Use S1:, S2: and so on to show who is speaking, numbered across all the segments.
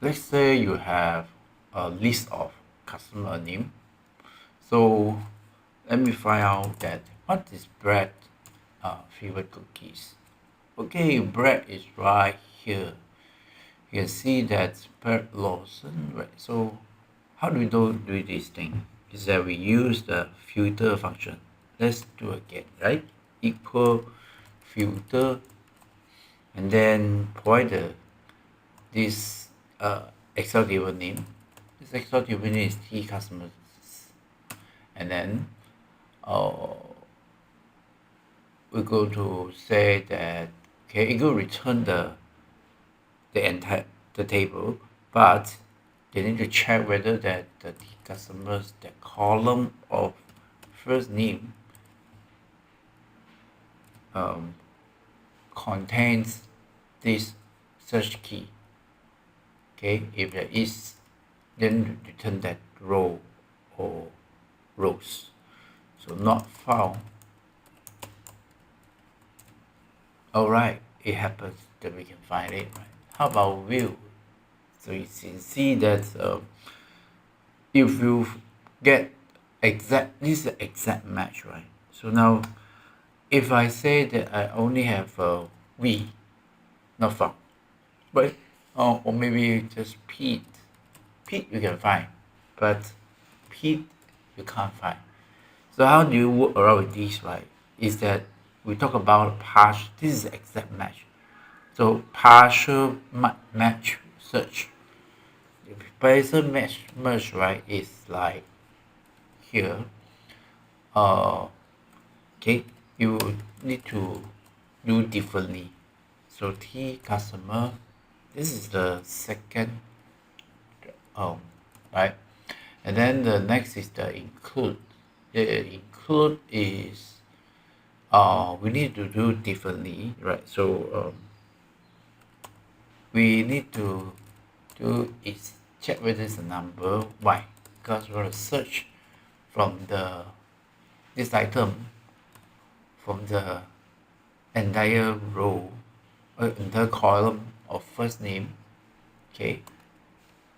S1: let's say you have a list of customer name. So let me find out that what is Brad favorite cookies. Okay, Brad is right here. You can see that Brad Lawson, right? So how do we do this thing? Is that we use the filter function. Let's do again, right? Equal filter, and then provide this Excel table name. This Excel table name is T customers, and then uh, we're going to say that okay, it will return the entire the table, but they need to check whether that the customers the column of first name um, contains this search key. Okay, if there is, then return that row or rows. So not found. Alright, it happens that we can find it, right? How about view? So you can see that if you get exact, this is the exact match, right? So now if I say that I only have V, not found, but or maybe just Pete. Pete you can find, but Pete you can't find. So how do you work around with this, right? Is that we talk about partial, this is the exact match. So partial match search. If partial match merge, right, is like here. Okay, you need to do differently. So T customer, this is the second right, and then the next is the include. The include is we need to do differently, right? So we need to do is check whether it's a number. Why? Because we're going to search from the this item from the entire row entire column of first name. Okay,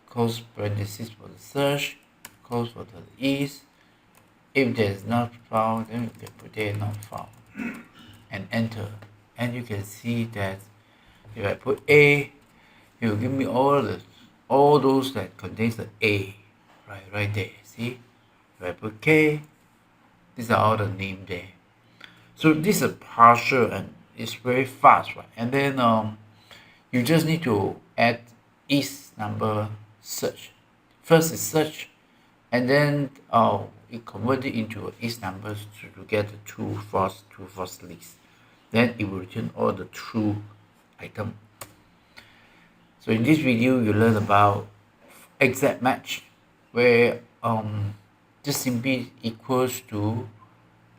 S1: close parenthesis for the search, close for the is. If there's not found, then we can put there not found and enter. And you can see that if I put A, it will give me all those that contains the A, right there. See, if I put K, these are all the name there. So this is partial and it's very fast, right? And then you just need to add is number search. First is search, and then it convert it into is numbers to get the true false list. Then it will return all the true item. So in this video, you learn about exact match, where just simply equals to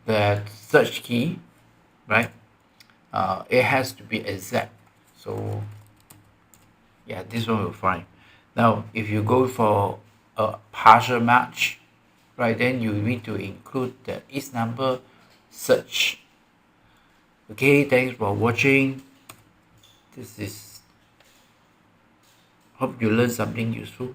S1: that search key, right? It has to be exact. So yeah, this one will find. Now, if you go for a partial match, right, then you need to include the is number search. Okay, thanks for watching. This is hope you learned something useful.